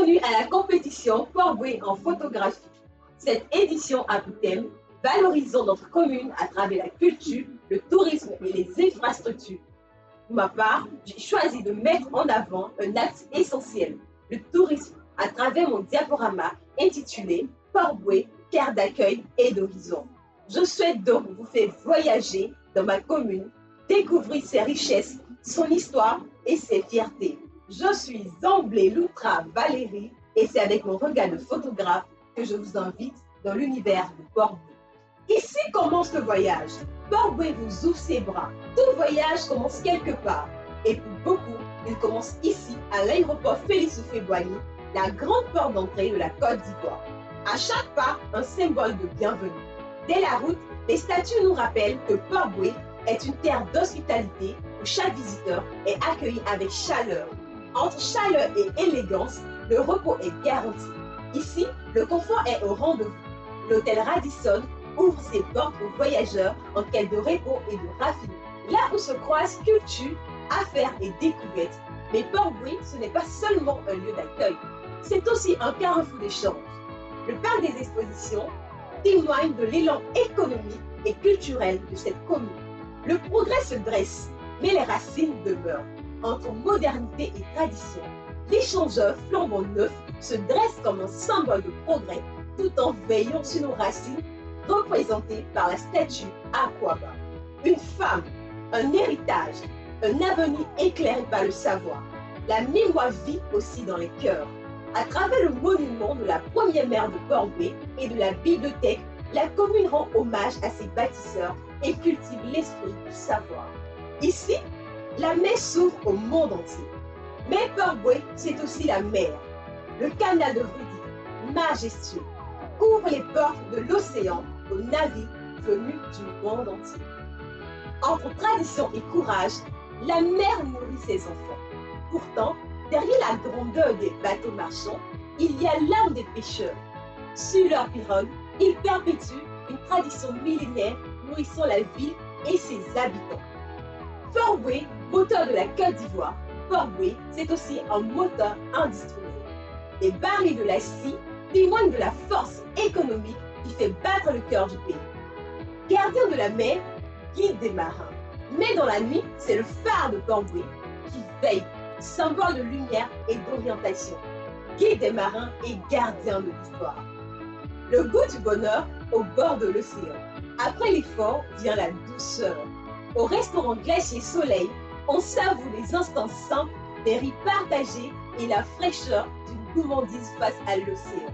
Bienvenue à la compétition Port-Bouët en photographie. Cette édition a pour thème Valorisons notre commune à travers la culture, le tourisme et les infrastructures. Pour ma part, j'ai choisi de mettre en avant un axe essentiel, le tourisme, à travers mon diaporama intitulé Port-Bouët, terre d'accueil et d'horizon. Je souhaite donc vous faire voyager dans ma commune, découvrir ses richesses, son histoire et ses fiertés. Je suis Zamblé Loutra Valérie et c'est avec mon regard de photographe que je vous invite dans l'univers de Port-Bouët. Ici commence le voyage. Port-Bouët vous ouvre ses bras. Tout voyage commence quelque part. Et pour beaucoup, il commence ici, à l'aéroport Félix Houphouët-Boigny, la grande porte d'entrée de la Côte d'Ivoire. À chaque pas, un symbole de bienvenue. Dès la route, les statues nous rappellent que Port-Bouët est une terre d'hospitalité où chaque visiteur est accueilli avec chaleur. Entre chaleur et élégance, le repos est garanti. Ici, le confort est au rendez-vous. L'hôtel Radisson ouvre ses portes aux voyageurs en quête de repos et de raffinement. Là où se croisent culture, affaires et découvertes. Mais Port-Bouët, ce n'est pas seulement un lieu d'accueil, c'est aussi un carrefour d'échange. Le parc des expositions témoigne de l'élan économique et culturel de cette commune. Le progrès se dresse, mais les racines demeurent. Entre modernité et tradition, l'échangeur flambant neuf se dresse comme un symbole de progrès tout en veillant sur nos racines représentées par la statue Aquaba. Une femme, un héritage, un avenir éclairé par le savoir. La mémoire vit aussi dans les cœurs. À travers le monument de la première mère de Port-Bouët et de la bibliothèque, la commune rend hommage à ses bâtisseurs et cultive l'esprit du savoir. Ici, la mer s'ouvre au monde entier. Mais Port-Bouët, c'est aussi la mer. Le canal de Vridi, majestueux, ouvre les portes de l'océan aux navires venus du monde entier. Entre tradition et courage, la mer nourrit ses enfants. Pourtant, derrière la grandeur des bateaux marchands, il y a l'âme des pêcheurs. Sur leurs pirogues, ils perpétuent une tradition millénaire nourrissant la ville et ses habitants. Port-Bouët, moteur de la Côte d'Ivoire, Port-Bouët, c'est aussi un moteur industriel. Les barils de la scie témoignent de la force économique qui fait battre le cœur du pays. Gardien de la mer, guide des marins. Mais dans la nuit, c'est le phare de Port-Bouët qui veille, symbole de lumière et d'orientation. Guide des marins et gardien de l'histoire. Le goût du bonheur au bord de l'océan. Après l'effort vient la douceur. Au restaurant Glacier Soleil, on savoure les instants simples, des riz partagés et la fraîcheur d'une gourmandise face à l'océan.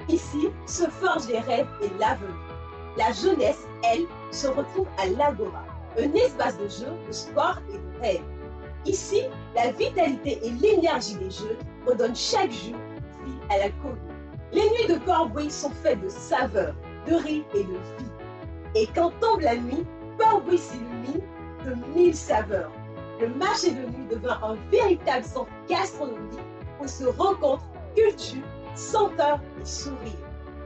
Ici se forgent les rêves et l'avenir. La jeunesse, elle, se retrouve à l'Agora, un espace de jeu, de sport et de rêve. Ici, la vitalité et l'énergie des jeux redonnent chaque jour vie à la commune. Les nuits de Port-Bouët sont faites de saveurs, de rire et de vie. Et quand tombe la nuit, Port-Bouët s'illumine de 1000 saveurs. Le marché de nuit devint un véritable centre gastronomique où se rencontrent culture, senteurs et sourires.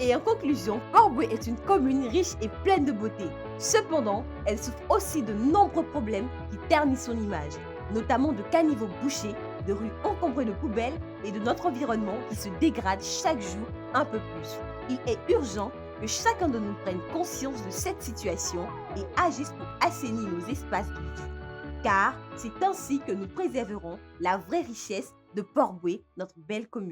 Et en conclusion, Port-Bouët est une commune riche et pleine de beauté. Cependant, elle souffre aussi de nombreux problèmes qui ternissent son image, notamment de caniveaux bouchés, de rues encombrées de poubelles et de notre environnement qui se dégrade chaque jour un peu plus. Il est urgent que chacun de nous prenne conscience de cette situation et agisse pour assainir nos espaces de vie. Car c'est ainsi que nous préserverons la vraie richesse de Port-Bouët, notre belle commune.